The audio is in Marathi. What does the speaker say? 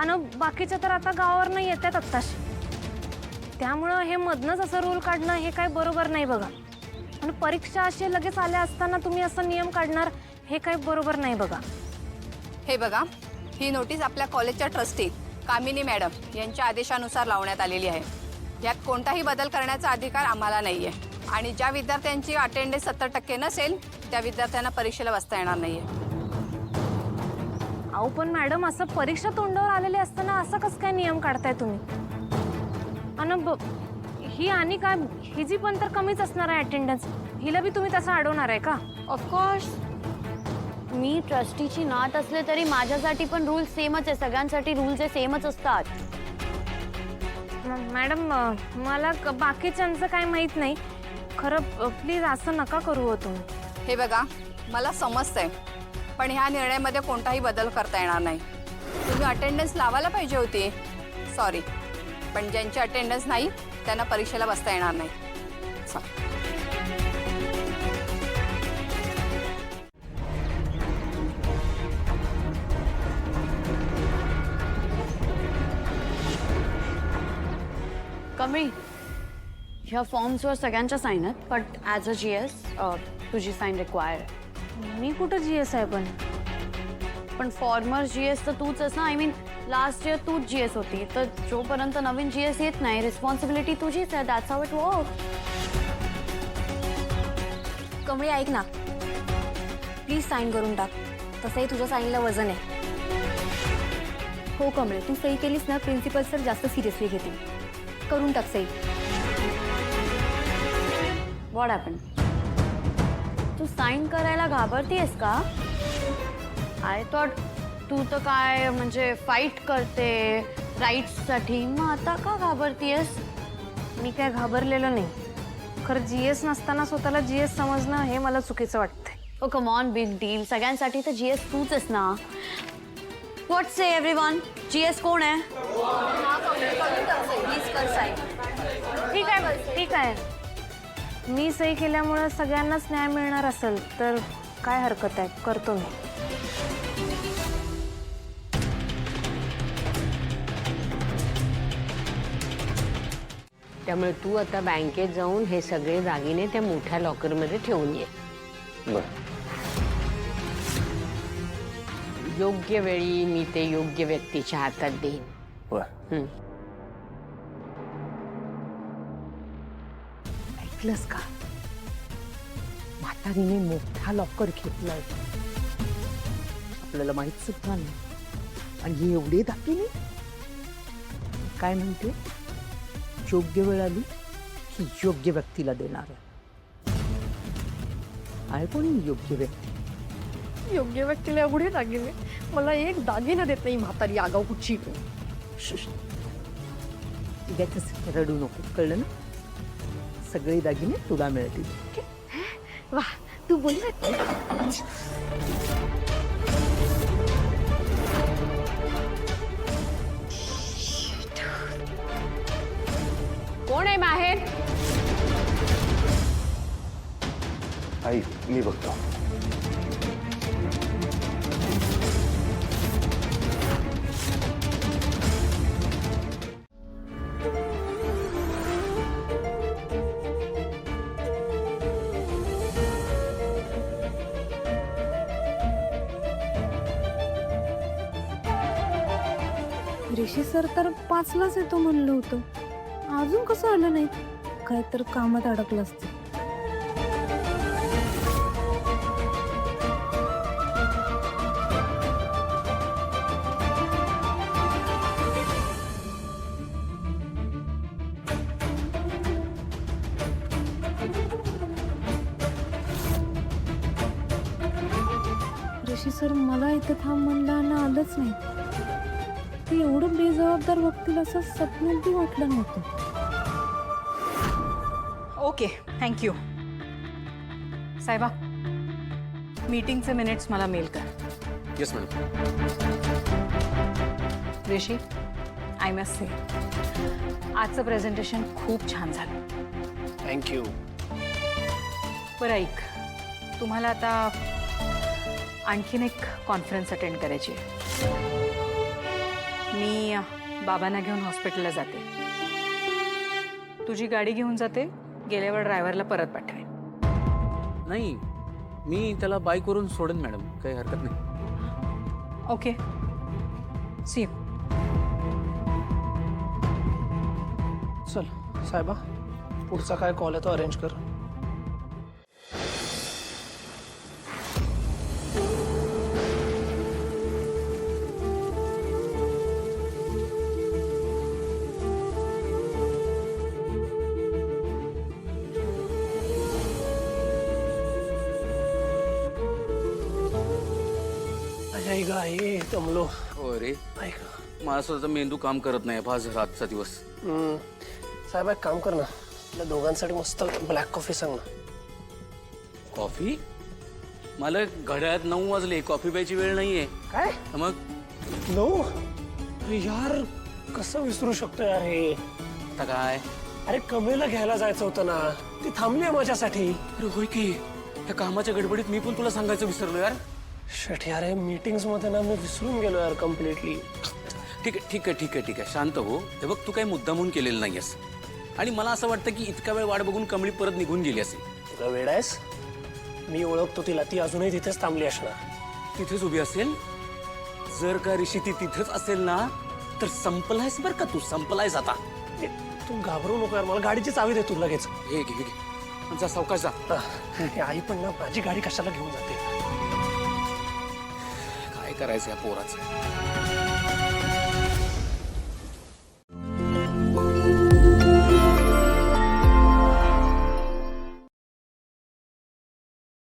आणि बाकीच्या तर आता गावावर नाही येतात आत्ताशी. त्यामुळं हे मधनंच असं रूल काढणं हे काय बरोबर नाही बघा. आणि परीक्षा अशी लगेच आल्या असताना तुम्ही असं नियम काढणार हे काय बरोबर नाही बघा. हे बघा, ही नोटीस आपल्या कॉलेजच्या ट्रस्टी कामिनी मॅडम यांच्या आदेशानुसार लावण्यात आलेली आहे. यात कोणताही बदल करण्याचा अधिकार आम्हाला नाही आहे. आणि ज्या विद्यार्थ्यांची अटेंडन्स 70% नसेल त्या विद्यार्थ्यांना परीक्षेला बसता येणार नाही आहे. अहो पण मॅडम, असं परीक्षा तोंडावर आलेले असताना असं कसं काय नियम काढताय तुम्ही? आणि ही आणि काय, ही जी पण तर कमीच असणार आहे अटेंडन्स, हिला बी तुम्ही तसं अडवणार आहे का? ऑफकोर्स मी ट्रस्टीची नात असले तरी माझ्यासाठी पण रूल सेमच आहे. सगळ्यांसाठी रूल्स हे सेमच असतात. मॅडम, मला बाकीच्यांचं काय माहीत नाही खरं. प्लीज असं नका करू हो तुम्ही. हे बघा, मला समजतंय, पण ह्या निर्णयामध्ये कोणताही बदल करता येणार नाही. तुम्ही अटेंडन्स लावायला पाहिजे होती, सॉरी, पण ज्यांची अटेंडन्स नाही त्यांना परीक्षेला बसता येणार नाही. कमळी, ह्या फॉर्म्सवर सगळ्यांच्या साईन आहेत, बट ॲज अ GS तुझी साईन रिक्वायर आहे. मी कुठं GS आहे पण फॉर्मर GS तर तूच आहेस ना. आय मीन लास्ट इयर तूच GS होती, तर जोपर्यंत नवीन GS येत नाही रिस्पॉन्सिबिलिटी तुझीच आहे. That's how it works. Kamli ऐक ना, प्लीज साईन करून टाक. तसंही तुझ्या साईनला वजन आहे. हो कमळे, तू सही केलीस ना, प्रिन्सिपल सर जास्त सिरियसली घेतील. करून टाक सही. What happen? तू साईन करायला घाबरतीयस का? आय थॉट तू तर काय म्हणजे फाईट करते राईट्ससाठी, मग आता का घाबरतीयस? मी काय घाबरलेलं नाही. खरं GS नसताना स्वतःला GS समजणं हे मला चुकीचं वाटतंय. ओ कम ऑन, बिग डील. सगळ्यांसाठी तर GS तूच आहेस ना. व्हॉट से एव्हरीवन, GS कोण आहे? प्लीज कर साईन. ठीक आहे, ठीक आहे. मी सही केल्यामुळे सगळ्यांनाच न्याय मिळणार असेल तर काय हरकत आहे, करतो मी. त्यामुळे तू आता बँकेत जाऊन हे सगळे दागिने त्या मोठ्या लॉकरमध्ये ठेवून ये. योग्य वेळी मी ते योग्य व्यक्तीच्या हातात देईन. ऐकलंस का? म्हातारीने मोठा लॉकर घेतलाय. आपल्याला माहित सुद्धा नाही. आणि हे एवढे दागिने काय म्हणते, योग्य वेळ आली की योग्य व्यक्तीला देणार आहे. कोणी योग्य व्यक्ती? योग्य व्यक्तीला एवढे दागिने, मला एक दागिना देत नाही म्हातारी आगाऊ कुठची. रडू नको, कळलं ना? सगळे दागिने तुला मिळतील. वा, तू बोल. कोण आहे बाहेर? आई, मी बघतो. ऋषी सर तर 5लाच येतो म्हणलं होतं, अजून कसं आलं नाही? काय तर कामात अडकलं असतं. ऋषी सर मला इथे थांब म्हणलं ना, आलंच नाही. ते एवढं बेजबाबदार वक्तील असं स्वप्नातही वाटलं नव्हतं. Okay, thank you. साहेबा, मीटिंगचे मिनिट्स मला मेल कर. Yes madam. Rishi, I must say आजचं प्रेझेंटेशन खूप छान झालं. थँक्यू. बरं ऐक, तुम्हाला आता आणखीन एक कॉन्फरन्स अटेंड करायची आहे. मी बाबांना घेऊन हॉस्पिटलला जाते. तुझी गाडी घेऊन जाते, गेल्यावर ड्रायव्हरला परत पाठवेन. नाही, मी त्याला बाईकवरून सोडेन मॅडम, काही हरकत नाही. Okay, see you. चल साहेबा, पुढचा काय कॉल आहे तो अरेंज कर. आई ग आई, दमलो. हो रे, ऐक मला स्वतःचा मेंदू काम करत नाही, फार झाला आजचा दिवस. साहेब एक काम कर ना, आपल्या दोघांसाठी मस्त ब्लॅक कॉफी सांग ना. कॉफी? मला घड्याळात 9 वाजले, कॉफी प्यायची वेळ नाहीये. काय मग 9? अरे यार, कसं विसरू शकतो यार हे. आता काय? अरे कमळेला घ्यायला जायचं होतं ना, ती थांबली आहे माझ्यासाठी. अरे होय की, या कामाच्या गडबडीत मी पण तुला सांगायचं विसरलो यार. शेट यार, हे मीटिंग्स मध्ये ना मी विसरून गेलो यार कम्प्लिटली. ठीक आहे ठीक आहे ठीक आहे ठीक आहे, शांत हो. हे बघ, तू काही मुद्दा म्हणून केलेलं नाहीयेस आणि मला असं वाटतं की इतका वेळ वाट बघून कमळी परत निघून गेली असेल. तुला वेळ आहेस? मी ओळखतो तिला, ती अजूनही तिथेच थांबली असणार. तिथेच उभी असेल? जर का ऋषी ती तिथेच असेल ना, तर संपलायस बरं का तू, संपलायस आता. ए, तू घाबरू नको यार, मला गाडीची चावी दे तू लगेच. हे घे, हे घे. जा सावकाश जा. हे आई पण ना माझी गाडी कशाला घेऊन जाते. काय करायचं या पोराचं?